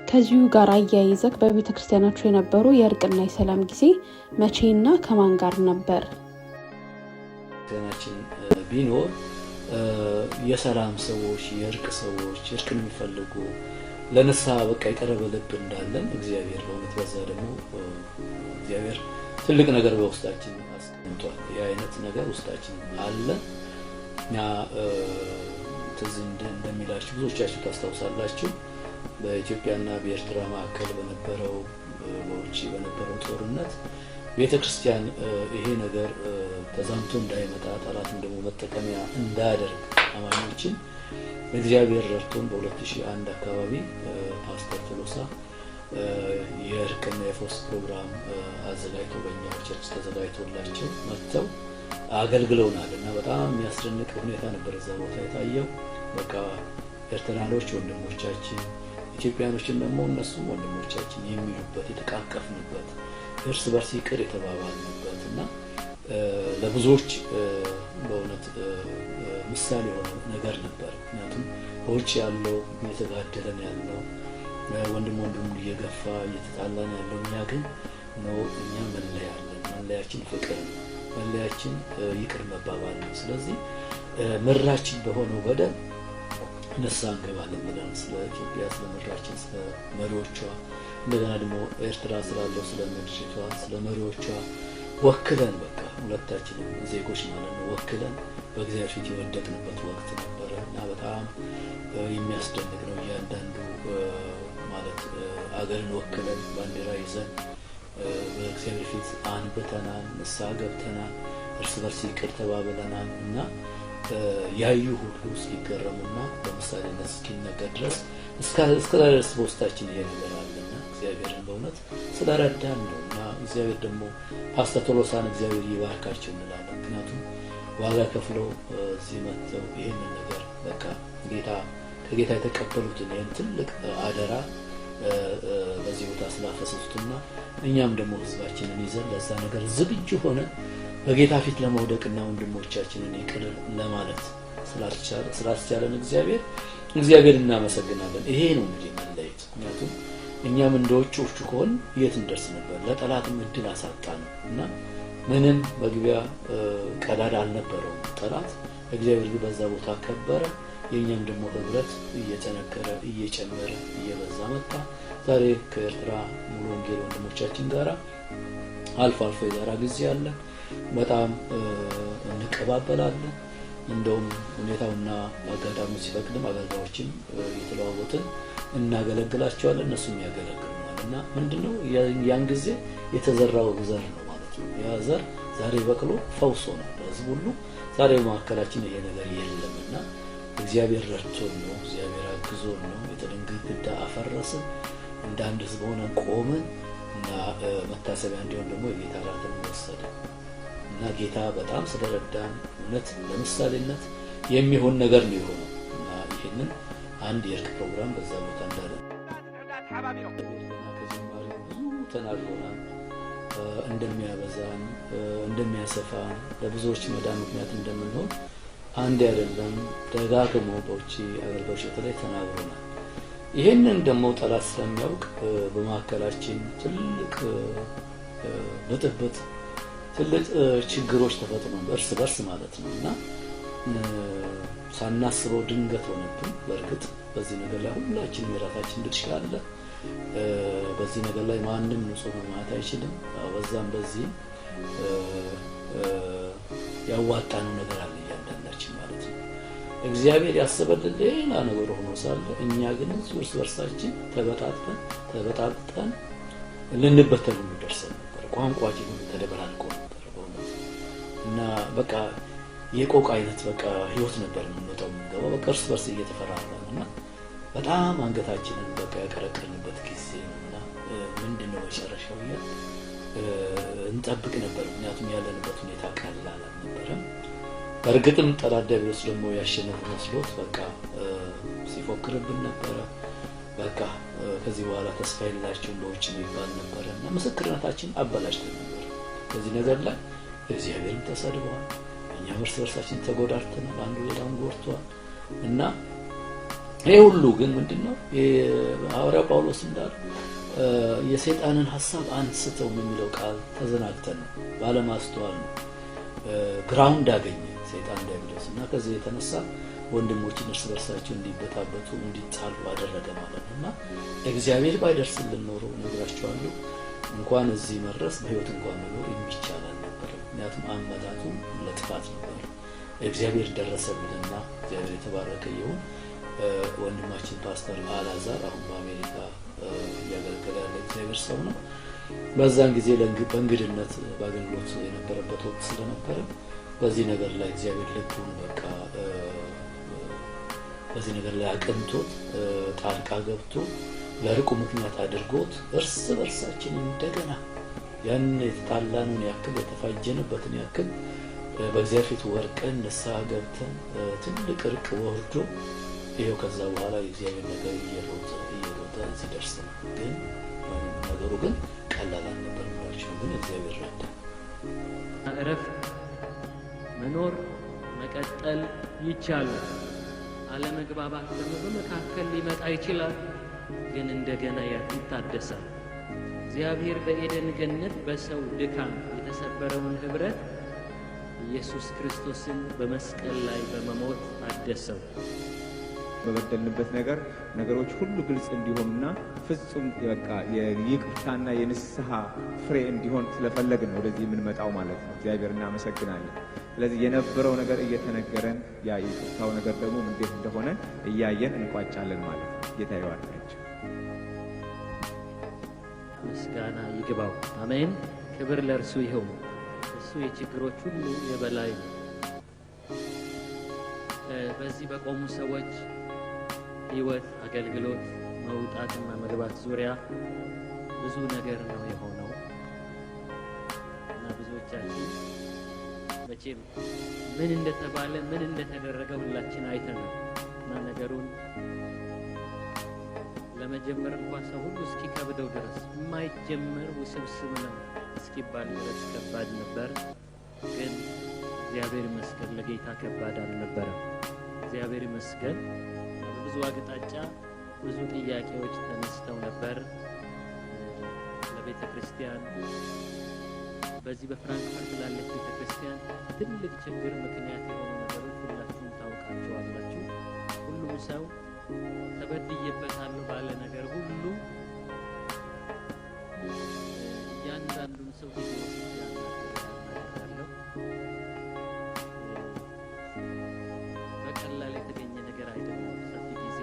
ከዚሁ ጋር አያይዘክ በቤተክርስቲያናችሁ የነበሩ የእርቅና የሰላም ጊዜ መቼና ከማን ጋር ነበር? ተናችን ቢኖር የሰላም ሰዎች፣ የእርቅ ሰዎች፣ እርቅን የሚፈልጉ ለነሳ በቃ የቀረበ ልብ እንዳለን እግዚአብሔር በእውነት በዛ ደግሞ እግዚአብሔር ትልቅ ነገር በውስጣችን አስቀምጧል። የአይነት ነገር ውስጣችን አለ። ያ ትዝ እንደሚላችሁ ብዙዎቻችሁ ታስታውሳላችሁ። በኢትዮጵያና በኤርትራ መካከል በነበረው በውጪ በነበረው ጦርነት ቤተክርስቲያን ይሄ ነገር ተዛምቶ እንዳይመጣ ጠላትም ደግሞ መጠቀሚያ እንዳያደርግ አማኞችን እግዚአብሔር ረድቶን በ2001 አካባቢ ፓስተር ቶሎሳ የእርቅና የፈውስ ፕሮግራም አዘጋጅቶ በእኛ ቸርች ተዘጋጅቶላቸው መጥተው አገልግለውናልና በጣም የሚያስደንቅ ሁኔታ ነበር እዛ ቦታ የታየው። በቃ ኤርትራኖች ወንድሞቻችን፣ ኢትዮጵያኖችን ደግሞ እነሱ ወንድሞቻችን የሚሉበት የተቃቀፍንበት እርስ በርስ ይቅር የተባባልንበት እና ለብዙዎች በእውነት ምሳሌ የሆነ ነገር ነበር። ምክንያቱም በውጭ ያለው እየተጋደለን ያለው ወንድም እየገፋ እየተጣላን ያለው እኛ ግን ነው እኛ መለያለን። መለያችን ፍቅር ነው። መለያችን ይቅር መባባል ነው። ስለዚህ ምድራችን በሆነው በደል ንስሐ እንገባለን ብለን ስለ ኢትዮጵያ፣ ስለ ምድራችን፣ ስለ መሪዎቿ እንደገና ደግሞ ኤርትራ ስላለው ስለ ምድሪቷ፣ ስለ መሪዎቿ ወክለን በቃ ሁለታችንም ዜጎች ማለት ነው ወክለን በእግዚአብሔር ፊት የወደቅንበት ወቅት ነበረ እና በጣም የሚያስደንቅ ነው። እያንዳንዱ ማለት አገርን ወክለን ባንዲራ ይዘን በእግዚአብሔር ፊት አንብተናል፣ ንስሐ ገብተናል፣ እርስ በርስ ይቅር ተባብለናል እና ያዩ ሁሉ እስኪገረሙና በምሳሌነት እስኪነገር ድረስ እስከ ድረስ በውስጣችን ይሄ ነገር አለና እግዚአብሔርን በእውነት ስለረዳን ነው እና እግዚአብሔር ደግሞ ፓስተር ቶሎሳን እግዚአብሔር ይባርካቸው እንላለን። ምክንያቱም ዋጋ ከፍለው እዚህ መጥተው ይሄንን ነገር በቃ ከጌታ የተቀበሉትን ይሄን ትልቅ አደራ በዚህ ቦታ ስላፈሰሱትና እኛም ደግሞ ህዝባችንን ይዘን ለዛ ነገር ዝግጁ ሆነ በጌታ ፊት ለመውደቅና ወንድሞቻችንን ይቅር ለማለት ስላስቻለን እግዚአብሔር እናመሰግናለን። ይሄ ነው እንግዲህ መለየት። ምክንያቱም እኛም እንደውጭዎቹ ከሆን የት እንደርስ ነበር? ለጠላትም እድል አሳጣን እና ምንም መግቢያ ቀዳዳ አልነበረውም ጠላት። እግዚአብሔር ግን በዛ ቦታ ከበረ። የኛም ደግሞ ህብረት እየጠነከረ እየጨመረ እየበዛ መጣ። ዛሬ ከኤርትራ ሙሉ ወንጌል ወንድሞቻችን ጋራ አልፎ የጋራ ጊዜ አለ። በጣም እንቀባበላለን። እንደውም ሁኔታውና አጋጣሚው ሲፈቅድም አገልጋዮችን እየተለዋወጥን እናገለግላቸዋለን፣ እነሱም ያገለግሉናል እና ምንድነው ያን ጊዜ የተዘራው ዘር ነው ማለት ነው። ያ ዘር ዛሬ በቅሎ ፈውስ ሆኗል ለህዝብ ሁሉ። ዛሬ በመካከላችን ይሄ ነገር የለምና እግዚአብሔር ረድቶን ነው፣ እግዚአብሔር አግዞን ነው። የጥልን ግድግዳ አፈረስን፣ እንደ አንድ ህዝብ ሆነን ቆመን እና መታሰቢያ እንዲሆን ደግሞ የጌታ እራትን ወሰድን እና ጌታ በጣም ስለረዳን እውነት ለምሳሌነት የሚሆን ነገር ነው የሆነው እና ይህንን አንድ የእርቅ ፕሮግራም በዛ ቦታ እንዳለ ብዙ ተናግሮናል። እንደሚያበዛን እንደሚያሰፋን ለብዙዎች መዳን ምክንያት እንደምንሆን አንድ አይደለም ደጋግሞ በውጪ አገልጋዮች ላይ ተናግሮናል። ይሄንን ደግሞ ጠላት ስለሚያውቅ በመካከላችን ትልቅ ብጥብጥ፣ ትልቅ ችግሮች ተፈጥረው እርስ በርስ ማለት ነው እና ሳናስበው ድንገት ሆነብን። በእርግጥ በዚህ ነገር ላይ ሁላችንም የራሳችን ድርሻ አለ። በዚህ ነገር ላይ ማንም ንጹህ ማለት አይችልም። በዛም በዚህ ያዋጣነው ነገር አለ እያንዳንዳችን ማለት ነው። እግዚአብሔር ያሰበልን ሌላ ነገር ሆኖ ሳለ እኛ ግን እርስ በርሳችን ተበጣጥተን ልንበተን እንደርሰን ነበር። ቋንቋችን ሁሉ ተደበላልቆ ነበር በእውነት እና በቃ የቆቅ አይነት በቃ ህይወት ነበር የምንወጣው የምንገባው በቃ እርስ በርስ እየተፈራራን እና በጣም አንገታችንን በቃ ያቀረቀርንበት ጊዜ ነውና ምንድነው መጨረሻው ያ እንጠብቅ ነበር። ምክንያቱም ያለንበት ሁኔታ ቀላል አልነበረም። በእርግጥም ጠላት ዲያብሎስ ደግሞ ያሸነፈ መስሎት በቃ ሲፎክርብን ነበረ። በቃ ከዚህ በኋላ ተስፋ የላቸውም በውጭ የሚባል ነበረ እና ምስክርነታችን አበላሽተን ነበር። በዚህ ነገር ላይ እግዚአብሔርም ተሰድበዋል፣ እኛም እርስ በርሳችን ተጎዳድተናል፣ አንዱ ሌላውን ጎድቷል እና ይሄ ሁሉ ግን ምንድነው ሐዋርያው ጳውሎስ እንዳለ የሰይጣንን ሐሳብ አንስተው የሚለው ቃል ተዘናግተን ነው ባለማስተዋል ነው ግራውንድ አገኘ ሰይጣን ዲያብሎስና ከዚህ የተነሳ ወንድሞችን እርስ በርሳቸው እንዲበጣበጡ እንዲጣሉ አደረገ ማለት ነውና እግዚአብሔር ባይደርስልን ኖሮ ነግራቸዋለሁ እንኳን እዚህ መድረስ በህይወት እንኳን መኖር የሚቻል ነበር ምክንያቱም አመጣጡ ለጥፋት ነበር እግዚአብሔር ደረሰልንና እግዚአብሔር የተባረከ ይሁን ወንድማችን ፓስተር አላዛር አሁን በአሜሪካ ያገለገለ ያለ እግዚአብሔር ሰው ነው በዛን ጊዜ በእንግድነት ባገልግሎት የነበረበት ወቅት ስለነበረ በዚህ ነገር ላይ እግዚአብሔር ልቡን በቃ በዚህ ነገር ላይ አቅንቶት ጣልቃ ገብቶ ለርቁ ምክንያት አድርጎት እርስ በርሳችን እንደገና ያን የተጣላነውን ያክል የተፋጀንበትን ያክል በእግዚአብሔር ፊት ወርቀን ንስሐ ገብተን ትልቅ እርቅ ወርዶ ይሄው ከዛ በኋላ የእግዚአብሔር ነገር እየሮጠ እዚህ ደርሰን ግን ነገሩ ግን ቀላል አልነበረም ማለት ግን እግዚአብሔር ረዳ እረፍት መኖር መቀጠል ይቻላል አለመግባባት ደግሞ በመካከል ሊመጣ ይችላል ግን እንደገና ይታደሳል እግዚአብሔር በኤደን ገነት በሰው ድካም የተሰበረውን ህብረት ኢየሱስ ክርስቶስን በመስቀል ላይ በመሞት አደሰው በበደልንበት ነገሮች ሁሉ ግልጽ እንዲሆኑና ፍጹም በቃ የይቅርታና የንስሐ ፍሬ እንዲሆን ስለፈለግን ነው ወደዚህ የምንመጣው ማለት ነው እግዚአብሔር እናመሰግናለን ስለዚህ የነበረው ነገር እየተነገረን ያ ይቅርታው ነገር ደግሞ እንዴት እንደሆነ እያየን እንቋጫለን ማለት ነው ጌታ ይባርካችሁ ምስጋና ይግባው አሜን ክብር ለእርሱ ይሁን እሱ የችግሮች ሁሉ የበላይ ነው በዚህ በቆሙ ሰዎች ህይወት አገልግሎት መውጣትና መግባት ዙሪያ ብዙ ነገር ነው የሆነው እና ብዙዎቻችን መቼም ምን እንደተባለ ምን እንደተደረገ ሁላችን አይተናል እና ነገሩን ለመጀመር እንኳን ሰው ሁሉ እስኪከብደው ድረስ የማይጀመር ውስብስብ ነው እስኪባል ድረስ ከባድ ነበር ግን እግዚአብሔር ይመስገን ለጌታ ከባድ አልነበረም እግዚአብሔር ይመስገን ብዙ አቅጣጫ ብዙ ጥያቄዎች ተነስተው ነበር ለቤተ ክርስቲያን በዚህ በፍራንክፈርት ላለች ቤተ ክርስቲያን ትልቅ ችግር ምክንያት የሆኑ ነገሮች ሁላችሁም ታውቃቸዋላችሁ ሁሉም ሰው ተበድዬበታለሁ ባለ ነገር ሁሉ ያንዳንዱን ሰው በቀላል የተገኘ ነገር አይደለም ሰፊ ጊዜ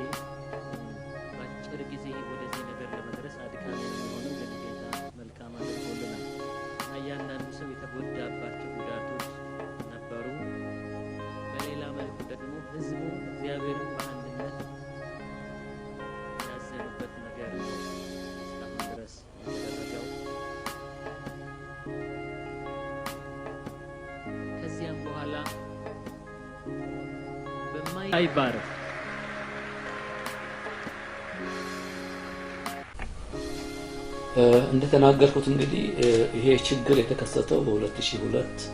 በአጭር ጊዜ ወደዚህ ነገር ለመድረስ አድካሚ የሚሆነው ግን ጌታ መልካም አድርጎልናል እና እያንዳንዱ ሰው የተጎዳባቸው ጉዳቶች ነበሩ በሌላ መልኩ ደግሞ ህዝቡ እግዚአብሔርን በአንድነት ያዘኑበት ነገር ነው እስካሁን ድረስ የተደረገው ከዚያም በኋላ በማይባረክ እንደተናገርኩት እንግዲህ ይሄ ችግር የተከሰተው በ2002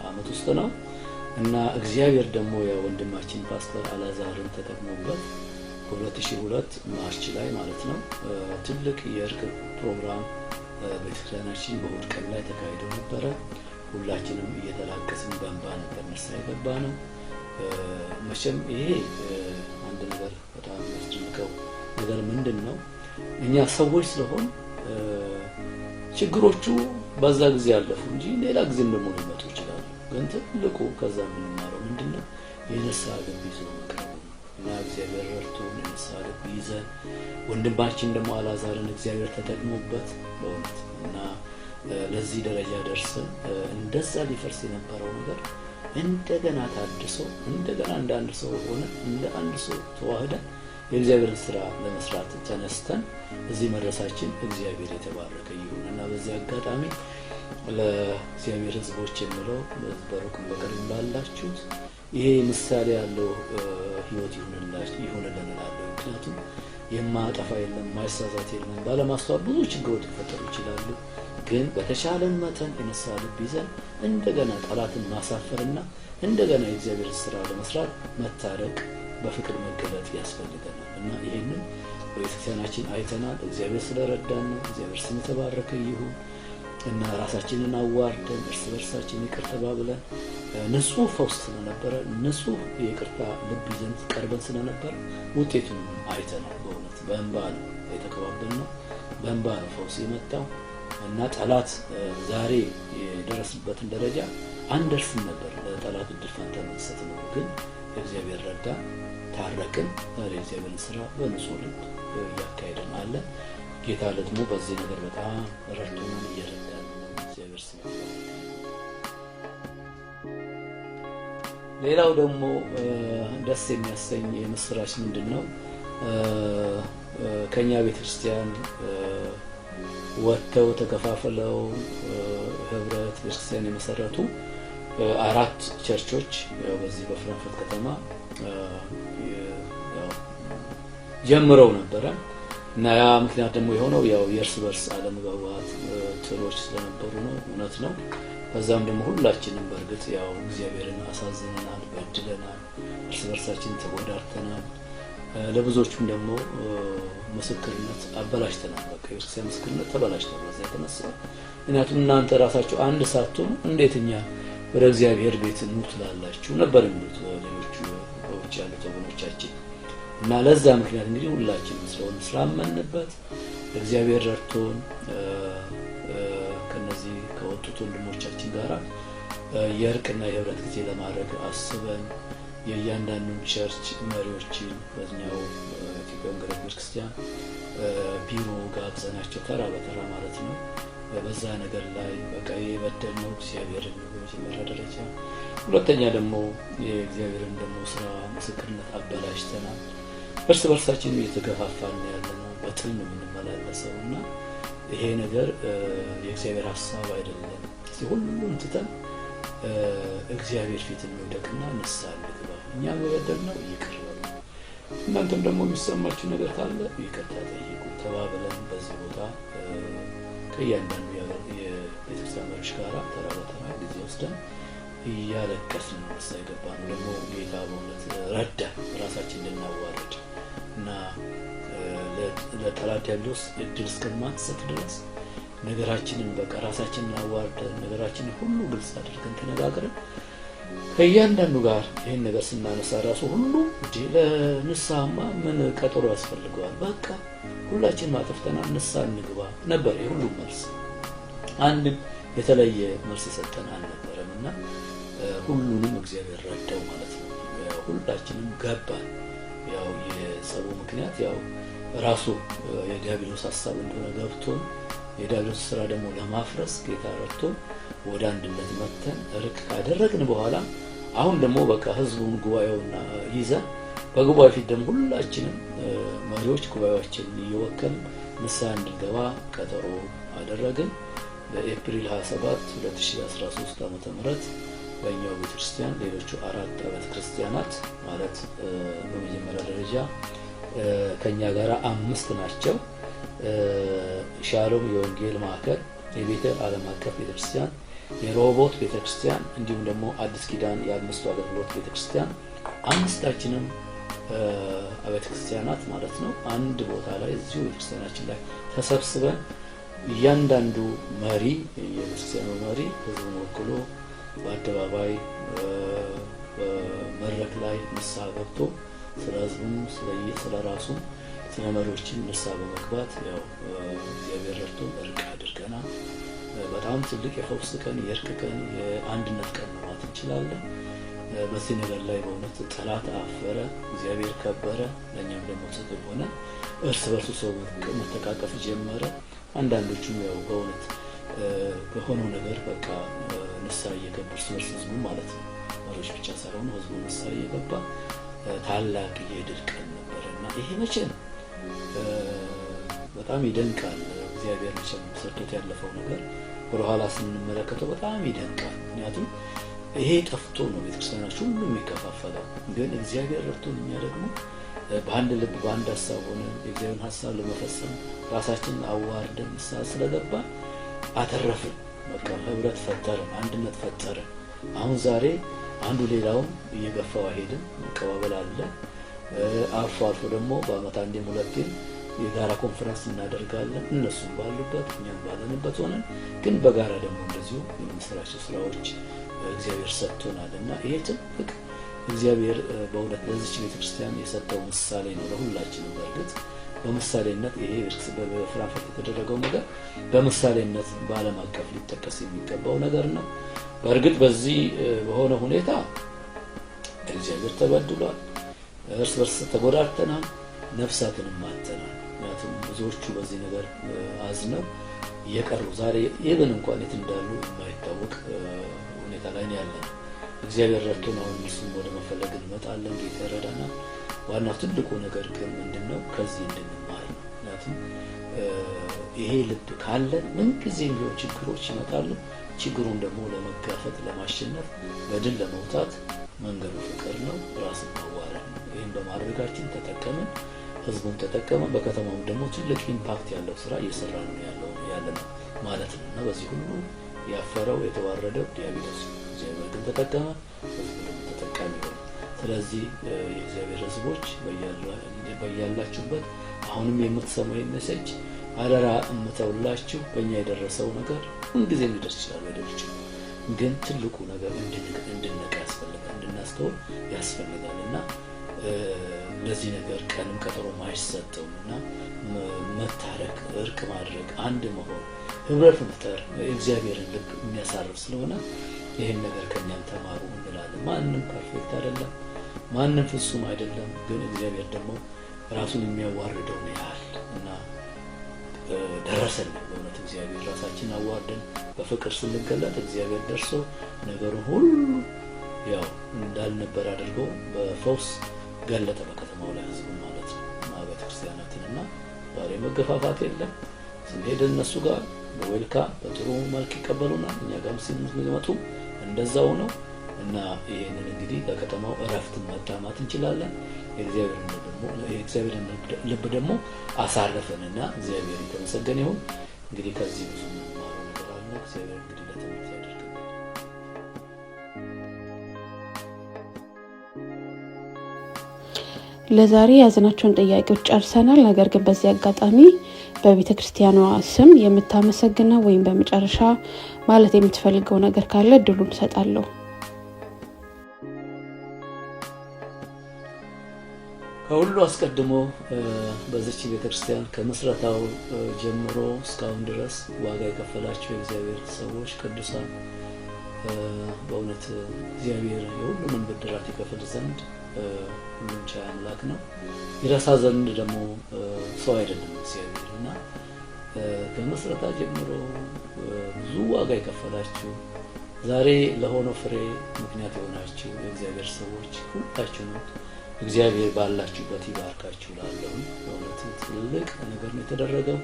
ዓመት ውስጥ ነው እና እግዚአብሔር ደግሞ የወንድማችን ፓስተር አላዛርን ተጠቅሞበት በ2002 ማርች ላይ ማለት ነው ትልቅ የእርቅ ፕሮግራም በቤተክርስቲያናችን በእሑድ ቀን ላይ ተካሂዶ ነበረ ሁላችንም እየተላቀስን በእንባ ነበር ንስሐ የገባነው መቼም ይሄ አንድ ነገር በጣም የሚያስደንቀው ነገር ምንድነው እኛ ሰዎች ስለሆን ችግሮቹ በዛ ጊዜ ያለፉ እንጂ ሌላ ጊዜ ደግሞ ሊመጡ ይችላሉ ግን ትልቁ ከዛ ምንማረው ምንድነው የንስሐ ልብ ይዞ መቅረብ እና እግዚአብሔር ረድቶን የንስሐ ልብ ይዘን ወንድማችን ደግሞ አላዛርን እግዚአብሔር ተጠቅሞበት በእውነት እና ለዚህ ደረጃ ደርሰን እንደዛ ሊፈርስ የነበረው ነገር እንደገና ታድሶ እንደገና እንደ አንድ ሰው ሆነ እንደ አንድ ሰው ተዋህደን የእግዚአብሔርን ስራ ለመስራት ተነስተን እዚህ መድረሳችን እግዚአብሔር የተባረከ ይሁን እና በዚህ አጋጣሚ ለእግዚአብሔር ሕዝቦች የምለው በሩቅም በቅርብም ላላችሁት ይሄ ምሳሌ ያለው ህይወት ይሁንልን እላለሁ ምክንያቱም የማጠፋ የለም ማይሳሳት የለም ባለማስተዋል ብዙ ችግሮች ሊፈጠሩ ይችላሉ ግን በተሻለን መጠን የንስሐ ልብ ይዘን እንደገና ጠላትን ማሳፈርና እንደገና የእግዚአብሔር ስራ ለመስራት መታረቅ በፍቅር መገለጥ ያስፈልገናል እና ይሄንን በቤተክርስቲያናችን አይተናል። እግዚአብሔር ስለረዳን ነው። እግዚአብሔር ስም የተባረከ ይሁን እና ራሳችንን አዋርደን እርስ በርሳችን ይቅር ተባብለን ንጹህ ፈውስ ስለነበረ ንጹህ ይቅርታ ልብ ይዘን ቀርበን ስለነበረ ውጤቱን አይተናል። በእውነት በእንባ ነው የተቀባበልነው፣ በእንባ ነው ፈውስ የመጣው እና ጠላት ዛሬ የደረስበትን ደረጃ አንደርስም ነበር። ለጠላት እድል ፈንታ መስጠት ነው። ግን እግዚአብሔር ረዳ፣ ታረቅን። ዛሬ እግዚአብሔርን ስራ በንጹህ ልብ እያካሄድን አለ። ጌታ ደግሞ በዚህ ነገር በጣም ረድቶናል፣ እየረዳን ነው። እግዚአብሔር ስም። ሌላው ደግሞ ደስ የሚያሰኝ የምስራች ምንድነው? ከኛ ቤተክርስቲያን ወጥተው ተከፋፍለው ህብረት ቤተክርስቲያን የመሰረቱ 4 ቸርቾች በዚህ በፍራንክፈርት ከተማ ጀምረው ነበረ እና ያ ምክንያት ደግሞ የሆነው ያው የእርስ በርስ አለመግባባት ጥሎች ስለነበሩ ነው። እውነት ነው። ከዛም ደግሞ ሁላችንም በእርግጥ ያው እግዚአብሔርን አሳዝነናል፣ በድለናል፣ እርስ በርሳችን ተጎዳርተናል። ለብዙዎቹም ደግሞ ምስክርነት አበላሽተናል። በቃ የቤተክርስቲያን ምስክርነት ተበላሽቷል። በዛ የተነሳ ምክንያቱም እናንተ ራሳችሁ አንድ ሳትሆኑ እንዴት እኛ ወደ እግዚአብሔር ቤት ኑ ትላላችሁ ነበር የሚሉት ሌሎቹ በውጭ ያሉት ወገኖቻችን እና ለዛ ምክንያት እንግዲህ ሁላችንም ስለሆነ ስላመንበት እግዚአብሔር ረድቶን ከነዚህ ከወጡት ወንድሞቻችን ጋራ የእርቅና የህብረት ጊዜ ለማድረግ አስበን የእያንዳንዱን ቸርች መሪዎችን በእኛው ኢትዮጵያ ወንጌላዊት ቤተክርስቲያን ቢሮ ጋብዘናቸው ተራ በተራ ማለት ነው። በዛ ነገር ላይ በቃ የበደልነው እግዚአብሔርን በመጀመሪያ ደረጃ፣ ሁለተኛ ደግሞ የእግዚአብሔርን ደግሞ ስራ ምስክርነት አበላሽተናል። እርስ በርሳችን እየተገፋፋን ያለነው በጥል ነው የምንመላለሰው እና ይሄ ነገር የእግዚአብሔር ሐሳብ አይደለም። እስቲ ሁሉም ትተን እግዚአብሔር ፊት እንውደቅና ንስሐ እንግባ። እኛም የበደልነው ይቅር በሉ፣ እናንተም ደግሞ የሚሰማችሁ ነገር ካለ ይቅርታ ጠይቁ ተባብለን በዚህ ቦታ ከእያንዳንዱ የቤተክርስቲያን መሪዎች ጋር ተራ በተራ ጊዜ ወስደን እያለቀስን ንስሐ የገባነው ደግሞ ጌታ በእውነት ረዳ ራሳችን እንድናዋርድ እና ለጠላት ዲያብሎስ እድል እስከማንሰጥ ድረስ ነገራችንን በቃ ራሳችንን አዋርደን ነገራችንን ሁሉ ግልጽ አድርገን ተነጋግረን ከእያንዳንዱ ጋር ይህን ነገር ስናነሳ ራሱ ሁሉ ለንስሐማ ምን ቀጠሮ ያስፈልገዋል? በቃ ሁላችን ማጥፍተናል፣ ንስሐ እንግባ ነበር የሁሉ መልስ። አንድም የተለየ መልስ የሰጠን አልነበረም እና ሁሉንም እግዚአብሔር ረዳው ማለት ነው። ሁላችንም ገባን። ያው የጸቡ ምክንያት ያው ራሱ የዲያብሎስ ሐሳብ እንደሆነ ገብቶን የዲያብሎስ ስራ ደግሞ ለማፍረስ ጌታ ረድቶን ወደ አንድነት መተን እርቅ ካደረግን በኋላ አሁን ደግሞ በቃ ህዝቡን ጉባኤውና ይዘን በጉባኤ ፊት ደግሞ ሁላችንም መሪዎች ጉባኤያችንን እየወከልን ንስሐ እንድንገባ ቀጠሮ አደረግን። በኤፕሪል 27 2013 ዓ.ም በእኛው ቤተክርስቲያን ሌሎቹ 4 ቤተክርስቲያናት ማለት በመጀመሪያ ደረጃ ከኛ ጋር 5 ናቸው። ሻሎም የወንጌል ማዕከል፣ የቤተል ዓለም አቀፍ ቤተክርስቲያን፣ የሮቦት ቤተክርስቲያን እንዲሁም ደግሞ አዲስ ኪዳን የአምስቱ አገልግሎት ቤተክርስቲያን አምስታችንም ቤተክርስቲያናት ማለት ነው አንድ ቦታ ላይ እዚሁ ቤተክርስቲያናችን ላይ ተሰብስበን እያንዳንዱ መሪ የቤተክርስቲያኑ መሪ ህዝቡን ወክሎ በአደባባይ በመድረክ ላይ ንስሐ ገብቶ ስለ ህዝቡም ስለ ራሱም ስለ መሪዎችም ንስሐ በመግባት ያው እግዚአብሔር ረድቶ እርቅ አድርገናል። በጣም ትልቅ የፈውስ ቀን፣ የእርቅ ቀን፣ የአንድነት ቀን ማለት እንችላለን። በዚህ ነገር ላይ በእውነት ጠላት አፈረ፣ እግዚአብሔር ከበረ፣ ለእኛም ደግሞ ጽድቅ ሆነ። እርስ በርሱ ሰው መተቃቀፍ ጀመረ። አንዳንዶቹም ያው በእውነት በሆነው ነገር በቃ ንስሐ እየገቡ እርስ በርስ ህዝቡ ማለት ነው መሪዎች ብቻ ሳይሆኑ ህዝቡ ንስሐ እየገባ ታላቅ የድል ቀን ነበረና ይሄ መቼም በጣም ይደንቃል። እግዚአብሔር መቼም ሰርቶት ያለፈው ነገር ወደኋላ ስንመለከተው በጣም ይደንቃል። ምክንያቱም ይሄ ጠፍቶ ነው ቤተክርስቲያናችን ሁሉ የሚከፋፈለው። ግን እግዚአብሔር ረድቶን እኛ ደግሞ በአንድ ልብ በአንድ ሀሳብ ሆነን የእግዚአብሔርን ሀሳብ ለመፈጸም ራሳችንን አዋርደን ንስሐ ስለገባ አተረፍን። በቃ ህብረት ፈጠርን፣ አንድነት ፈጠርን። አሁን ዛሬ አንዱ ሌላውን እየገፋው አይሄድም። መቀባበል አለ። አልፎ አልፎ ደግሞ በአመት አንዴም ሁለቴም የጋራ ኮንፈረንስ እናደርጋለን። እነሱም ባሉበት እኛም ባለንበት ሆነን ግን በጋራ ደግሞ እንደዚሁ የምንሰራቸው ስራዎች እግዚአብሔር ሰጥቶናልና ይሄ ትልቅ እግዚአብሔር በእውነት ለዚች ቤተክርስቲያን የሰጠው ምሳሌ ነው ለሁላችንም። በእርግጥ በምሳሌነት ይሄ በፍራንክፈርት የተደረገው ነገር በምሳሌነት በዓለም አቀፍ ሊጠቀስ የሚገባው ነገር ነው። በእርግጥ በዚህ በሆነ ሁኔታ እግዚአብሔር ተበድሏል፣ እርስ በርስ ተጎዳድተናል፣ ነፍሳትንም አጥተናል። ምክንያቱም ብዙዎቹ በዚህ ነገር አዝነው የቀሩ ዛሬ ይብን እንኳን የት እንዳሉ የማይታወቅ ሁኔታ ላይ ነው ያለነው። እግዚአብሔር ረድቶን አሁን እሱን ወደ መፈለግ እንመጣለን። ጌታ ይረዳናል። ዋናው ትልቁ ነገር ግን ምንድነው ከዚህ እንድንማር ነው። ምክንያቱም ይሄ ልብ ካለን ምን ጊዜም ቢሆን ችግሮች ይመጣሉ። ችግሩን ደግሞ ለመጋፈጥ ለማሸነፍ በድል ለመውጣት መንገዱ ፍቅር ነው፣ ራስን ማዋረድ ነው። ይሄን በማድረጋችን ተጠቀምን፣ ህዝቡን ተጠቀመ። በከተማው ደግሞ ትልቅ ኢምፓክት ያለው ስራ እየሰራን ነው ያለነው ማለት ነው። እና በዚህ ሁሉ ያፈረው የተዋረደው ዲያብሎስ እግዚአብሔር ግን ተጠቀመ፣ ህዝቡ ተጠቃሚ ሆነ። ስለዚህ የእግዚአብሔር ህዝቦች በያላችሁበት አሁንም የምትሰሙ ሜሴጅ አደራ እምተውላችሁ በእኛ የደረሰው ነገር ሁልጊዜም ሊደርስ ይችላል አይደልች፣ ግን ትልቁ ነገር እንድንነቃ ያስፈልጋል፣ እንድናስተውል ያስፈልጋልና ለዚህ ነገር ቀንም ቀጠሮም አይሰጠውምና መታረቅ፣ እርቅ ማድረግ፣ አንድ መሆን፣ ህብረት መፍጠር እግዚአብሔርን ልብ የሚያሳርፍ ስለሆነ ይሄን ነገር ከኛም ተማሩ እንላለን። ማንም ፐርፌክት አይደለም፣ ማንም ፍጹም አይደለም። ግን እግዚአብሔር ደግሞ ራሱን የሚያዋርደው ነው ያህል እና ደረሰን። በእውነት እግዚአብሔር ራሳችን አዋርደን በፍቅር ስንገለጥ እግዚአብሔር ደርሶ ነገሩን ሁሉ ያው እንዳልነበር አድርጎ በፈውስ ገለጠ በከተማው ላይ ህዝቡ ማለት ነው እና ቤተክርስቲያናችንና ዛሬ መገፋፋት የለም። ስንሄድ እነሱ ጋር በዌልካም በጥሩ መልክ ይቀበሉናል። እኛ ጋርም ሲመጡ እንደዛው ነው እና ይሄንን እንግዲህ ለከተማው እረፍት ማዳማት እንችላለን። የእግዚአብሔርን ልብ ደግሞ አሳረፈንና እግዚአብሔር የተመሰገነ ይሁን። እንግዲህ ከዚህ ብዙ የምንማረው ነገር አለ። እግዚአብሔር እንግዲህ ለትምህርት ያደርገናል። ለዛሬ ያዝናቸውን ጥያቄዎች ጨርሰናል። ነገር ግን በዚህ አጋጣሚ በቤተ ክርስቲያኗ ስም የምታመሰግነው ወይም በመጨረሻ ማለት የምትፈልገው ነገር ካለ እድሉን እሰጣለሁ። ከሁሉ አስቀድሞ በዚች ቤተክርስቲያን ከምስረታው ጀምሮ እስካሁን ድረስ ዋጋ የከፈላችሁ የእግዚአብሔር ሰዎች ቅዱሳን በእውነት እግዚአብሔር የሁሉንም ብድራት ይከፍል ዘንድ ሁሉም ቻይ አምላክ ነው። ይረሳ ዘንድ ደግሞ ሰው አይደለም እግዚአብሔር እና ከምስረታ ጀምሮ ብዙ ዋጋ የከፈላችሁ ዛሬ ለሆነው ፍሬ ምክንያት የሆናችሁ የእግዚአብሔር ሰዎች ሁላችሁ ነው። እግዚአብሔር ባላችሁበት ይባርካችሁ። ላለው በእውነት ትልቅ ነገር ነው የተደረገው።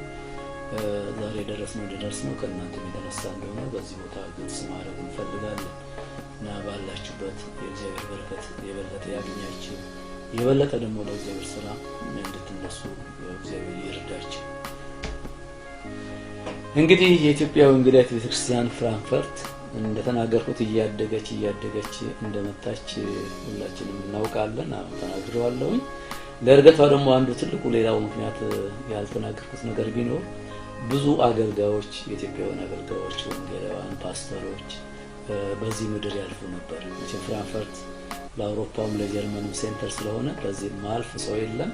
ዛሬ ደረስነው ከእናንተ የተነሳ እንደሆነ በዚህ ቦታ ግልጽ ማድረግ እንፈልጋለን እና ባላችሁበት የእግዚአብሔር በረከት የበለጠ ያገኛችሁ፣ የበለጠ ደግሞ ለእግዚአብሔር ስራ እንድትነሱ እግዚአብሔር ይርዳችሁ። እንግዲህ የኢትዮጵያ ወንጌላዊት ቤተክርስቲያን ፍራንክፈርት እንደተናገርኩት እያደገች እንደመጣች ሁላችንም እናውቃለን። አሁን ተናግሬዋለሁ። ለእርገቷ ደግሞ አንዱ ትልቁ ሌላው ምክንያት ያልተናገርኩት ነገር ቢኖር ብዙ አገልጋዮች፣ የኢትዮጵያውያን አገልጋዮች፣ ወንጌላውያን ፓስተሮች በዚህ ምድር ያልፉ ነበር። ፍራንክፈርት ለአውሮፓም ለጀርመንም ሴንተር ስለሆነ በዚህ ማልፍ ሰው የለም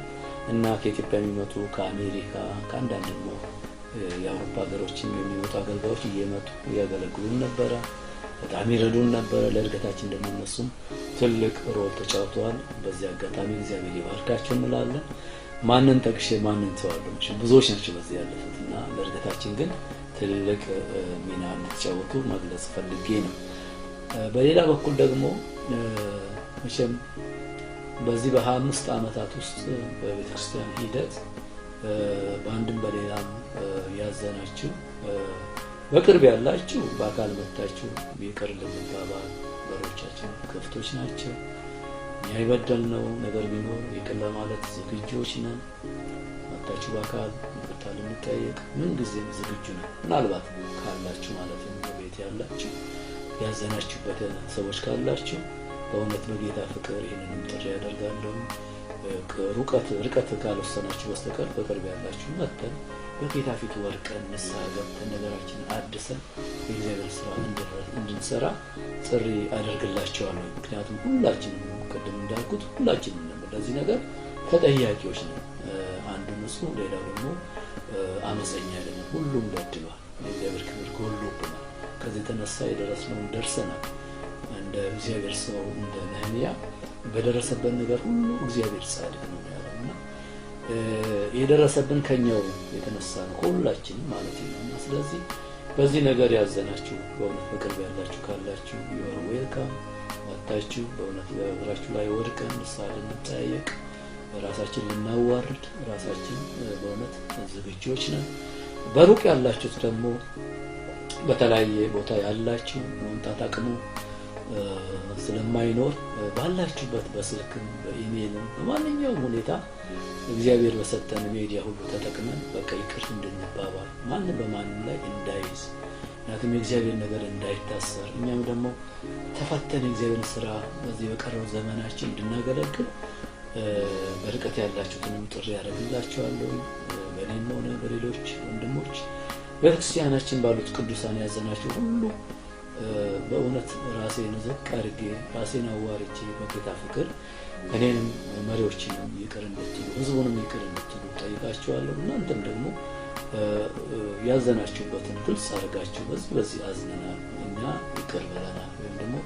እና ከኢትዮጵያ የሚመጡ ከአሜሪካ ከአንዳንድ ደግሞ የአውሮፓ ሀገሮችም የሚመጡ አገልጋዮች እየመጡ ያገለግሉን ነበረ። በጣም ይረዱን ነበረ። ለእድገታችን ደግሞ እነሱም ትልቅ ሮል ተጫውተዋል። በዚህ አጋጣሚ እግዚአብሔር ይባርካቸው እንላለን። ማንን ጠቅሼ ማንን ተዋለሁ? ብዙዎች ናቸው በዚህ ያለፉትና ለእድገታችን ግን ትልቅ ሚና እንድትጫወቱ መግለጽ ፈልጌ ነው። በሌላ በኩል ደግሞ መቼም በዚህ በ25 ዓመታት ውስጥ በቤተክርስቲያን ሂደት በአንድም በሌላም ያዘናችሁ በቅርብ ያላችሁ በአካል መጣችሁ ይቅር ልንባባል በሮቻችን ክፍቶች ናቸው። እኛ የበደልነው ነገር ቢኖር ይቅር ለማለት ዝግጁዎች ነን። መጣችሁ በአካል ይቅርታ ልንጠይቅ ምን ጊዜም ዝግጁ ነን። ምናልባት ካላችሁ ማለት ነው በቤት ያላችሁ ያዘናችሁበት ሰዎች ካላችሁ በእውነት በጌታ ፍቅር ይህንንም ጥሪ ያደርጋለሁ። ርቀት ካልወሰናችሁ በስተቀር በቅርብ ያላችሁ መጥተን በጌታ ፊት ወድቀን ንስሐ ገብተን ነገራችንን አድሰን የእግዚአብሔር ስራ እንድንሰራ ጥሪ አደርግላችኋለሁ። ምክንያቱም ሁላችንም ቅድም እንዳልኩት ሁላችንም ለዚህ ነገር ተጠያቂዎች ነን። አንዱ እሱ ሌላው ደግሞ አመፀኛ አይደለም። ሁሉም በድሏል። የእግዚአብሔር ክብር ጎሎብናል። ከዚህ የተነሳ የደረስነውን ደርሰናል። እንደ እግዚአብሔር ሰው እንደ ነህምያ በደረሰበት ነገር ሁሉ እግዚአብሔር ጻድቅ ነው ያለውና የደረሰብን ከኛው የተነሳ ነው ሁላችንም ማለት ነው። ስለዚህ በዚህ ነገር ያዘናችሁ በእውነት በቅርብ ያላችሁ ካላችሁ you are welcome ወጣችሁ በእውነት በእግራችሁ ላይ ወድቀን ንስሐ ልንጠያየቅ ራሳችን ልናዋርድ ራሳችን በእውነት ዝግጆች ነን። በሩቅ ያላችሁት ደግሞ በተለያየ ቦታ ያላችሁ መምጣት አቅሙ ስለማይኖር ባላችሁበት በስልክም በኢሜልም በማንኛውም ሁኔታ እግዚአብሔር በሰጠን ሚዲያ ሁሉ ተጠቅመን በቃ ይቅር እንድንባባል ማንም በማንም ላይ እንዳይዝ ምክንያቱም የእግዚአብሔር ነገር እንዳይታሰር እኛም ደግሞ ተፈተን የእግዚአብሔር ስራ በዚህ በቀረው ዘመናችን እንድናገለግል በርቀት ያላችሁትንም ጥሪ ያደርግላችኋለሁ። በእኔም ሆነ በሌሎች ወንድሞች በክርስቲያናችን ባሉት ቅዱሳን ያዘናችሁ ሁሉ በእውነት ራሴን ዝቅ አድርጌ ራሴን አዋርጄ በጌታ ፍቅር እኔንም መሪዎችንም ይቅር እንድትሉ ህዝቡንም ይቅር እንድትሉ ጠይቃችኋለሁ። እናንተም ደግሞ ያዘናችሁበትን ግልጽ አድርጋችሁ በዚህ አዝነናል እኛ ይቅር ብለናል ወይም ደግሞ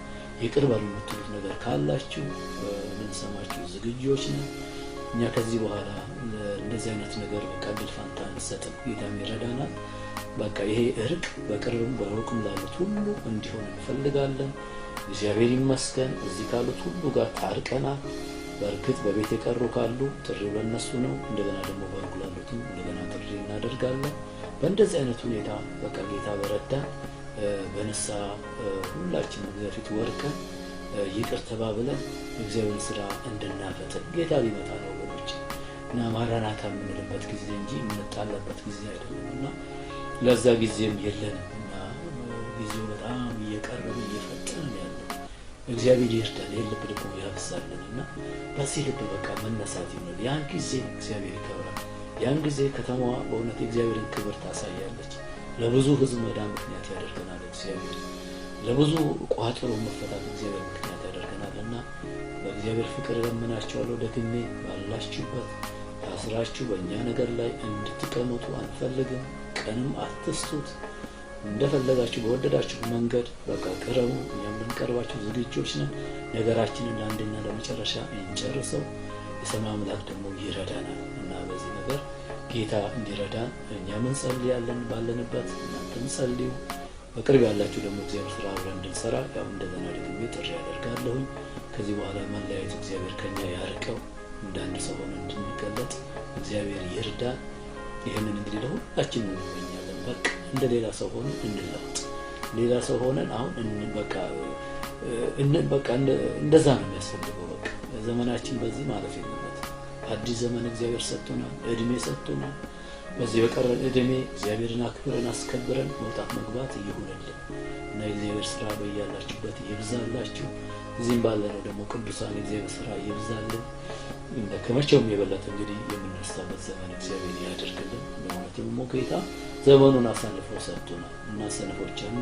ይቅር በሉ የምትሉት ነገር ካላችሁ ልንሰማችሁ ዝግጁዎች ነን። እኛ ከዚህ በኋላ እንደዚህ አይነት ነገር በቃ ድል ፋንታ አንሰጥም። ጌታም ይረዳናል። በቃ ይሄ እርቅ በቅርብም በሩቅም ላሉት ሁሉ እንዲሆን እንፈልጋለን። እግዚአብሔር ይመስገን እዚህ ካሉት ሁሉ ጋር ታርቀናል። በእርግጥ በቤት የቀሩ ካሉ ጥሪው ለነሱ ነው። እንደገና ደግሞ በሩቅ ላሉትም እንደገና ጥሪ እናደርጋለን። በእንደዚህ አይነት ሁኔታ በቃ ጌታ በረዳን በንስሐ ሁላችንም እግዚአብሔር ፊት ወድቀን ይቅር ተባብለን እግዚአብሔር ስራ እንድናፈጥን ጌታ ሊመጣ ነው ወገኖች እና ማራናታ የምንልበት ጊዜ እንጂ የምንጣላበት ጊዜ አይደለምና ለዛ ጊዜም የለንም እና ጊዜው በጣም እየቀረበ እየፈጠነ ያለው እግዚአብሔር ይርዳን። የልብ ደግሞ ያብዛልንና በዚህ ልብ በቃ መነሳት ይሆናል። ያን ጊዜ እግዚአብሔር ይከብራል። ያን ጊዜ ከተማዋ በእውነት የእግዚአብሔርን ክብር ታሳያለች። ለብዙ ህዝብ መዳን ምክንያት ያደርገናል እግዚአብሔር። ለብዙ ቋጥሮ መፈታት እግዚአብሔር ምክንያት ያደርገናልና በእግዚአብሔር ፍቅር ለምናችኋለሁ። ደግሜ ባላችሁበት ታስራችሁ በእኛ ነገር ላይ እንድትቀመጡ አንፈልግም። ቀንም አትስቱት። እንደፈለጋችሁ በወደዳችሁ መንገድ በቃ ቅረቡ። እኛም ልንቀርባችሁ ዝግጆች ነን። ነገራችንን ለአንድና ለመጨረሻ እንጨርሰው። የሰማይ አምላክ ደግሞ ይረዳናል እና በዚህ ነገር ጌታ እንዲረዳን እኛም እንጸልያለን። ባለንበት እናንተም ጸልዩ። በቅርብ ያላችሁ ደግሞ እግዚአብሔር ስራ አብረን እንድንሰራ ያው እንደገና ደግሜ ጥሪ ያደርጋለሁኝ። ከዚህ በኋላ መለያየት እግዚአብሔር ከኛ ያርቀው። እንዳንድ ሰው ሆነን እንድንገለጥ እግዚአብሔር ይርዳን። ይሄንን እንግዲህ ለሁላችንም እንመኛለን። በቃ እንደ ሌላ ሰው ሆነን እንለወጥ። ሌላ ሰው ሆነን አሁን በቃ እንደዛ ነው የሚያስፈልገው። በቃ ዘመናችን በዚህ ማለፍ የለበትም። አዲስ ዘመን እግዚአብሔር ሰጥቶናል፣ እድሜ ሰጥቶናል። በዚህ በቀረን እድሜ እግዚአብሔርን አክብረን አስከብረን መውጣት መግባት ይሁንልን እና እግዚአብሔር ስራ በያላችሁበት ይብዛላችሁ። እዚህም ባለነው ደግሞ ቅዱሳን እግዚአብሔር ስራ ይብዛልን። ከመቼውም የበለጠ እንግዲህ የምንነሳበት ዘመን እግዚአብሔር ያደርግልን። በእውነት ደግሞ ጌታ ዘመኑን አሳልፎ ሰጥቶናል እና ሰነፎችን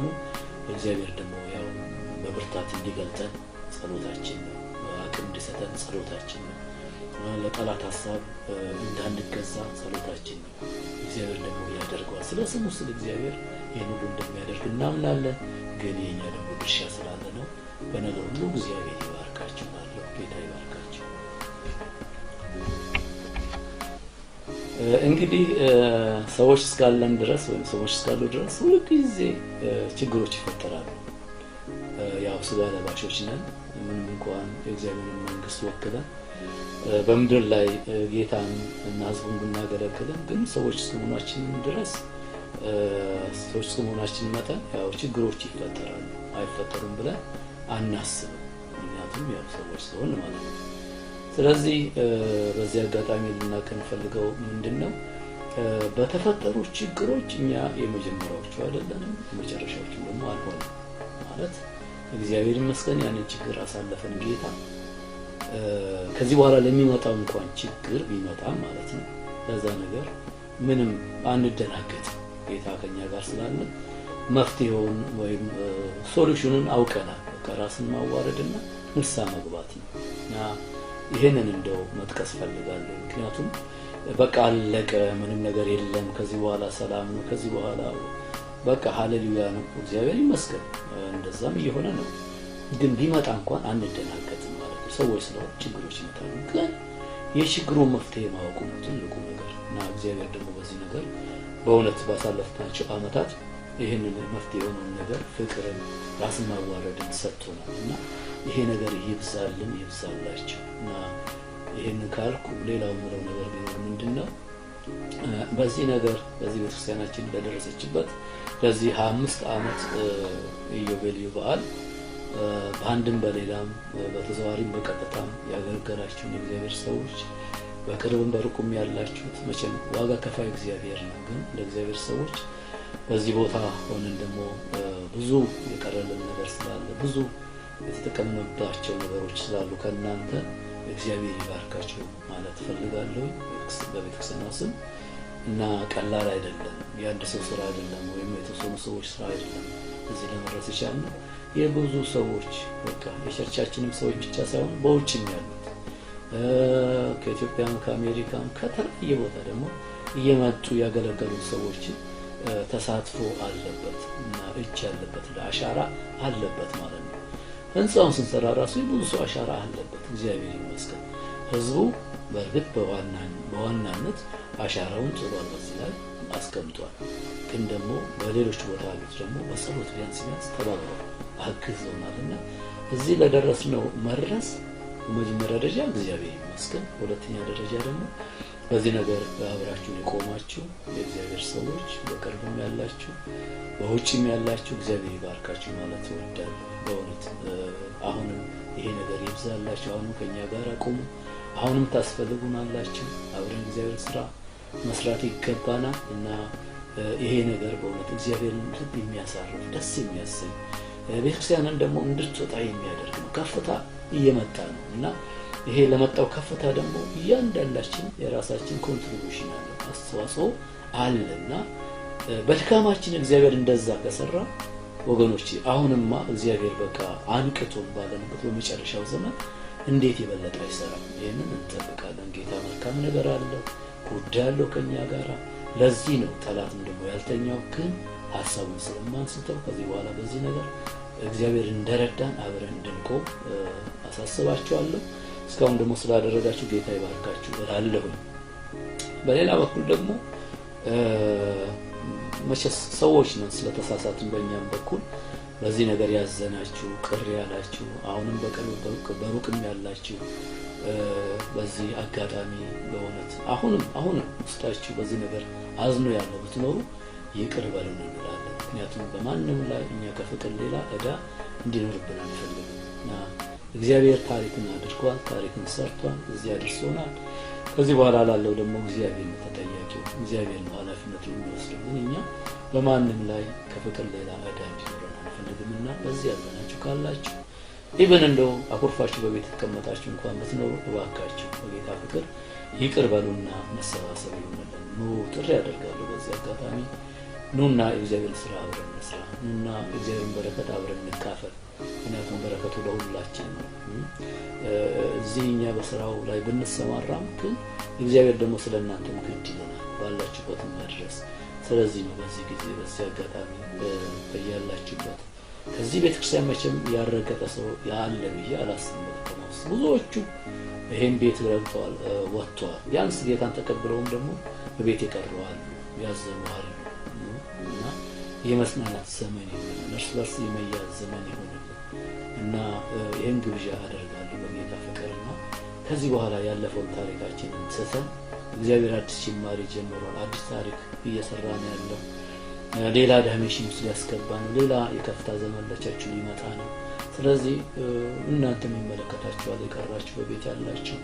እግዚአብሔር ደግሞ ያው በብርታት እንዲገልጠን ጸሎታችን ነው። አቅም እንዲሰጠን ጸሎታችን ነው። ለጠላት ሐሳብ እንዳንገዛ ጸሎታችን ነው። እግዚአብሔር ደግሞ ያደርገዋል። ስለ ስሙ ስለ እግዚአብሔር ይህን ሁሉ እንደሚያደርግ እናምናለን። ግን የኛ ደግሞ ድርሻ ስላለ ነው። በነገር ሁሉ እግዚአብሔር ይባርካችሁ ማለት ጌታ ይባርካችሁ። እንግዲህ ሰዎች እስካለን ድረስ ወይም ሰዎች እስካሉ ድረስ ሁሉ ጊዜ ችግሮች ይፈጠራሉ። ያው ስጋ ለባሾች ነን። ምንም እንኳን የእግዚአብሔርን መንግስት ወክለን በምድር ላይ ጌታን እና ሕዝቡን ብናገለግልም ግን ሰዎች እስከመሆናችን ድረስ ሰዎች እስከመሆናችን መጠን ያው ችግሮች ይፈጠራሉ። አይፈጠሩም ብለን አናስብም። ምክንያቱም ያው ሰዎች ስለሆን ማለት ነው። ስለዚህ በዚህ አጋጣሚ ልናቀን ፈልገው ምንድነው በተፈጠሩ ችግሮች እኛ የመጀመሪያዎቹ አይደለንም፣ የመጨረሻዎቹ ደግሞ አልሆንም ማለት እግዚአብሔር ይመስገን ያንን ችግር አሳለፈን ጌታ ከዚህ በኋላ ለሚመጣው እንኳን ችግር ቢመጣ ማለት ነው ለዛ ነገር ምንም አንደናገጥ። ጌታ ከኛ ጋር ስላለ መፍትሄውን ወይም ሶሉሽኑን አውቀናል። ከራስን ማዋረድና ንስሐ መግባት ነው እና ይሄንን እንደው መጥቀስ ፈልጋለሁ። ምክንያቱም በቃ አለቀ፣ ምንም ነገር የለም፣ ከዚህ በኋላ ሰላም ነው፣ ከዚህ በኋላ በቃ ሃሌሉያ ነው፣ እግዚአብሔር ይመስገን፣ እንደዛም እየሆነ ነው። ግን ቢመጣ እንኳን አንደናገጥም ማለት ነው። ሰዎች ስለሆኑ ችግሮች ይመጣሉ፣ ግን የችግሩን መፍትሄ ማወቁ ነው ትልቁ ነገር እና እግዚአብሔር ደግሞ በዚህ ነገር በእውነት ባሳለፍናቸው ዓመታት ይህንን መፍትሄ የሆነውን ነገር ፍቅርን፣ ራስን ማዋረድን ሰጥቶናል እና ይሄ ነገር ይብዛልን ይብዛላችሁ እና ይሄን ካልኩ ሌላው ምለው ነገር ቢኖር ምንድነው በዚህ ነገር በዚህ ቤተክርስቲያናችን ለደረሰችበት ለዚህ 5 ዓመት ኢዮቤልዩ በዓል በአንድም በሌላም በተዘዋዋሪም በቀጥታም ያገለገላችሁን የእግዚአብሔር ሰዎች በቅርብም በሩቁም ያላችሁት መቼም ዋጋ ከፋይ እግዚአብሔር ነው። ግን ለእግዚአብሔር ሰዎች በዚህ ቦታ ሆነን ደግሞ ብዙ የቀረልን ነገር ስላለ ብዙ የተጠቀምንባቸው ነገሮች ስላሉ ከእናንተ እግዚአብሔር ይባርካችሁ ማለት ፈልጋለሁ በቤተክርስቲያኗ ስም እና ቀላል አይደለም፣ የአንድ ሰው ስራ አይደለም፣ ወይም የተወሰኑ ሰዎች ስራ አይደለም። እዚህ ለመድረስ የቻልነው የብዙ ሰዎች በቃ የቸርቻችንም ሰዎች ብቻ ሳይሆን በውጭም ያሉት ከኢትዮጵያም ከአሜሪካም ከተለያየ ቦታ ደግሞ እየመጡ ያገለገሉ ሰዎች ተሳትፎ አለበት እና እጅ ያለበት አሻራ አለበት ማለት ነው። ህንጻውን ስንሰራ ራሱ ብዙ ሰው አሻራ አለበት። እግዚአብሔር ይመስገን። ህዝቡ በእርግጥ በዋናነት አሻራውን ጥሏል፣ በዚህ ላይ አስቀምጧል። ግን ደግሞ በሌሎች ቦታ ያሉት ደግሞ በጸሎት ቢያንስ ተባብረው አግዘውናልና እዚህ ለደረስነው መድረስ በመጀመሪያ ደረጃ እግዚአብሔር ይመስገን። ሁለተኛ ደረጃ ደግሞ በዚህ ነገር አብራችሁ የቆማችሁ የእግዚአብሔር ሰዎች በቅርብም ያላችሁ በውጭም ያላችሁ እግዚአብሔር ይባርካችሁ ማለት እወዳለሁ። በእውነት አሁንም ይሄ ነገር ይብዛላችሁ። አሁንም ከኛ ጋር ቆሙ። አሁንም ታስፈልጉናላችሁ። አብረን እግዚአብሔር ስራ መስራት ይገባናል እና ይሄ ነገር በእውነት እግዚአብሔርን ልብ የሚያሳርፍ ደስ የሚያሰኝ ቤተክርስቲያንን ደግሞ እንድትወጣ የሚያደርግ ነው። ከፍታ እየመጣ ነው እና ይሄ ለመጣው ከፍታ ደግሞ እያንዳንዳችን የራሳችን ኮንትሪቢዩሽን አለ፣ አስተዋጽኦ አለና በድካማችን እግዚአብሔር እንደዛ ከሰራ ወገኖች አሁንማ እግዚአብሔር በቃ አንቅቶን ባለንበት በመጨረሻው ዘመን እንዴት የበለጠ አይሰራም? ይሄንን እንጠብቃለን። ጌታ መልካም ነገር አለው፣ ጉዳይ አለው ከኛ ጋር። ለዚህ ነው ጠላትም ደግሞ ያልተኛው፣ ግን ሐሳቡን ስለማንስተው ከዚህ በኋላ በዚህ ነገር እግዚአብሔር እንደረዳን አብረን እንድንቆም አሳስባችኋለሁ። እስካሁን ደግሞ ስላደረጋችሁ ጌታ ይባርካችሁ እላለሁ። በሌላ በኩል ደግሞ መቼስ ሰዎች ነን፣ ስለተሳሳትን በእኛም በኩል በዚህ ነገር ያዘናችሁ ቅር ያላችሁ አሁንም በሩቅም ያላችሁ በዚህ አጋጣሚ በእውነት አሁንም ውስጣችሁ በዚህ ነገር አዝኖ ያለው ብትኖሩ ይቅር በሉን እንላለን። ምክንያቱም በማንም ላይ እኛ ከፍቅር ሌላ ዕዳ እንዲኖርብን አንፈልግም እና እግዚአብሔር ታሪክን አድርጓል፣ ታሪክን ሰርቷል፣ እዚህ አድርሶናል። ከዚህ በኋላ ላለው ደግሞ እግዚአብሔር ነው ተጠያቂው፣ እግዚአብሔር ነው ኃላፊነቱን የሚወስደው። ግን እኛ በማንም ላይ ከፍቅር ሌላ ዕዳ እንዲኖረን አንፈልግምና በዚህ ያዘናችሁ ካላችሁ ኢቨን እንደው አኩርፋችሁ በቤት ተቀመጣችሁ እንኳን ብትኖሩ እባካችሁ በጌታ ፍቅር ይቅር በሉና መሰባሰብ ይሆንልን ነው ጥሪ ያደርጋለሁ። በዚህ አጋጣሚ ኑና የእግዚአብሔር ስራ አብረን እንስራ፣ ኑና የእግዚአብሔርን በረከት አብረን እንካፈል። ምክንያቱም በረከቱ ለሁላችን ነው። እዚህ እኛ በስራው ላይ ብንሰማራም ግን እግዚአብሔር ደግሞ ስለእናንተም ግድ ይለናል ባላችሁበት መድረስ። ስለዚህ ነው በዚህ ጊዜ በዚህ አጋጣሚ በያላችሁበት ከዚህ ቤተክርስቲያን መቼም ያረገጠ ሰው ያለ ብዬ አላስብም። ብዙዎቹ ይሄን ቤት ረግጠዋል፣ ወጥተዋል። ቢያንስ ጌታን ተቀብለውም ደግሞ በቤት ይቀርዋል፣ ያዘኑዋል እና የመጽናናት ዘመን ይሁን፣ እርስ በርስ የመያዝ ዘመን ይሁን እና ይህን ግብዣ አደርጋለሁ በጌታ ፍቅርና ከዚህ በኋላ ያለፈውን ታሪካችንን ትተን እግዚአብሔር አዲስ ጅማሬ ጀምሯል። አዲስ ታሪክ እየሰራ ነው ያለው። ሌላ ዳይሜንሽን ውስጥ ሊያስገባ ነው። ሌላ የከፍታ ዘመን ለቸርቹ ሊመጣ ነው። ስለዚህ እናንተም ይመለከታችኋል፣ የቀራችሁ በቤት ያላችሁ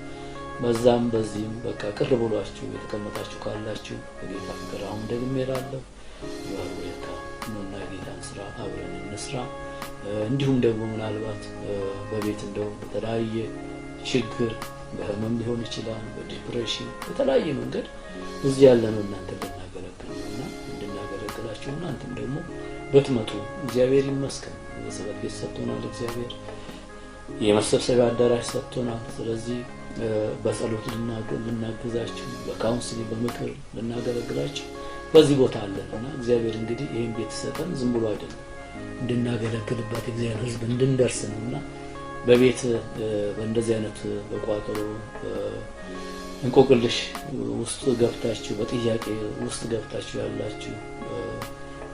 በዛም በዚህም በቃ ቅር ብሏችሁ የተቀመጣችሁ ካላችሁ በጌታ ፍቅር አሁን ደግሜ እላለሁ ይዋርካ ነውና የጌታን ስራ አብረን እንስራ። እንዲሁም ደግሞ ምናልባት በቤት እንደው በተለያየ ችግር በህመም ሊሆን ይችላል፣ በዲፕሬሽን በተለያየ መንገድ እዚህ ያለነው እናንተ ልናገለግልና እንድናገለግላችሁ እናንተም ደግሞ በትመጡ እግዚአብሔር ይመስገን በሰበት ቤት ሰጥቶናል። እግዚአብሔር የመሰብሰቢያ አዳራሽ ሰጥቶናል። ስለዚህ በጸሎት ልናግዛችሁ፣ በካውንስሊንግ በምክር ልናገለግላችሁ በዚህ ቦታ አለንና እግዚአብሔር እንግዲህ ይሄን ቤት ሰጠን ዝም ብሎ አይደለም እንድናገለግልበት እግዚአብሔር ሕዝብ እንድንደርስ ነውና በቤት በእንደዚህ አይነት በቋጠሮ እንቆቅልሽ ውስጥ ገብታችሁ በጥያቄ ውስጥ ገብታችሁ ያላችሁ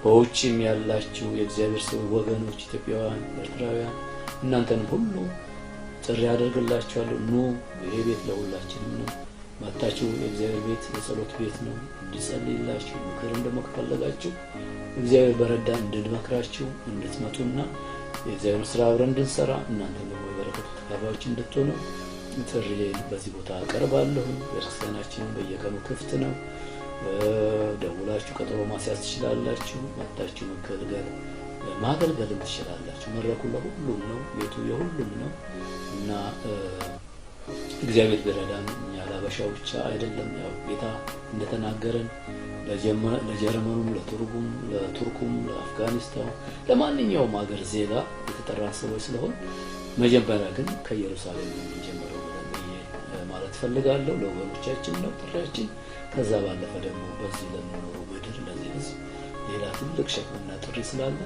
በውጭም ያላችሁ የእግዚአብሔር ሰው ወገኖች ኢትዮጵያውያን፣ ኤርትራውያን እናንተንም ሁሉ ጥሪ አደርግላችኋለሁ። ኑ ይሄ ቤት ለሁላችንም ነው። መጣችሁ የእግዚአብሔር ቤት የጸሎት ቤት ነው። እንድጸልይላችሁ ምክርም ደግሞ ከፈለጋችሁ እግዚአብሔር በረዳን እንድንመክራችሁ እንድትመጡና የእግዚአብሔር ስራ አብረን እንድንሰራ እናንተ ደግሞ የበረከቱ ተካፋዮች እንድትሆኑ ጥሪዬን በዚህ ቦታ አቀርባለሁ። ቤተክርስቲያናችን በየቀኑ ክፍት ነው። ደውላችሁ ቀጠሮ ማስያዝ ትችላላችሁ። መጣችሁ ማገልገልም ትችላላችሁ። መድረኩ ለሁሉም ነው፣ ቤቱ የሁሉም ነው እና እግዚአብሔር ቢረዳን እኛ ለአበሻው ብቻ አይደለም። ያው ጌታ እንደተናገረን ለጀርመኑም፣ ለቱርኩም፣ ለአፍጋኒስታን ለማንኛውም ሀገር ዜጋ የተጠራን ሰዎች ስለሆን መጀመሪያ ግን ከኢየሩሳሌም የምንጀምረው ማለት ፈልጋለሁ። ለወገኖቻችን ነው ጥሪያችን። ከዛ ባለፈ ደግሞ በዚህ ለምንኖረው ምድር ለዚህ ህዝብ ሌላ ትልቅ ሸክምና ጥሪ ስላለ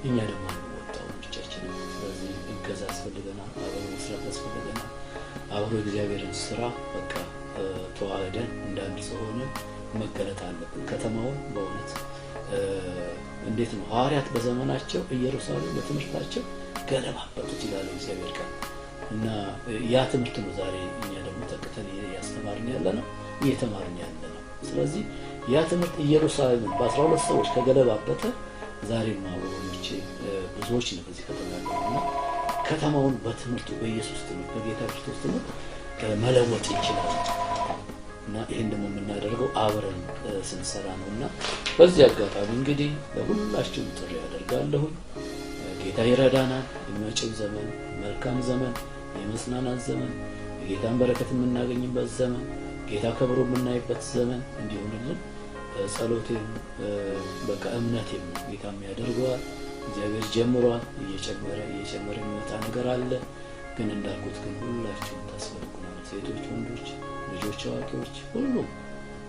እኛ ደግሞ አንወጣው ብቻችን። ስለዚህ እገዛ ያስፈልገናል፣ አብሮ መስራት ያስፈልገናል። አብሮ እግዚአብሔርን ስራ በቃ ተዋህደን እንዳንድ ሰው ሆነን መገለጥ አለብን። ከተማውን በእውነት እንዴት ነው ሐዋርያት በዘመናቸው ኢየሩሳሌም በትምህርታቸው ገለባበጡት ይላል እግዚአብሔር ቃል እና ያ ትምህርት ነው ዛሬ እኛ ደግሞ ተከተል ያስተማርን ያለ ነው እየተማርን ያለ ነው። ስለዚህ ያ ትምህርት ኢየሩሳሌምን በ12 ሰዎች ከገለባበተ ዛሬ ማወሮች ብዙዎች ነው በዚህ ከተማ ያለውና ከተማውን በትምህርቱ በኢየሱስ ትምህርት በጌታ ክርስቶስ ትምህርት መለወጥ እንችላለን እና ይሄን ደግሞ የምናደርገው አብረን ስንሰራ ነውና በዚህ አጋጣሚ እንግዲህ ለሁላችሁም ጥሪ ያደርጋለሁ። ጌታ ይረዳናል። የሚመጪው ዘመን መልካም ዘመን፣ የመጽናናት ዘመን፣ የጌታን በረከት የምናገኝበት ዘመን፣ ጌታ ከብሮ የምናይበት ዘመን እንዲሆንልን ጸሎቴም በቃ እምነቴም ጌታም ያደርገዋል። እግዚአብሔር ጀምሯል። እየጨመረ የሚመጣ ነገር አለ። ግን እንዳልኩት ግን ሁላችሁም ታስፈልጉናል። ሴቶች፣ ወንዶች፣ ልጆች፣ አዋቂዎች ሁሉም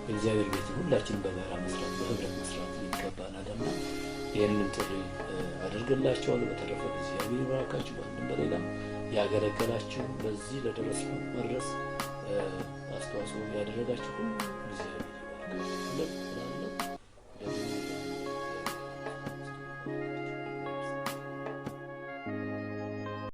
እግዚአብሔር ቤት ሁላችንም በጋራ መስራት በህብረት መስራት ይገባናልና ይህንን ጥሪ አደርግላችኋለሁ። በተረፈ እግዚአብሔር ይባርካችሁ። በአንድም በሌላ ያገለገላችሁ በዚህ ለደረስኩ መድረስ አስተዋጽኦ ያደረጋችሁ ሁሉ እግዚአብሔር ይባርካችሁ።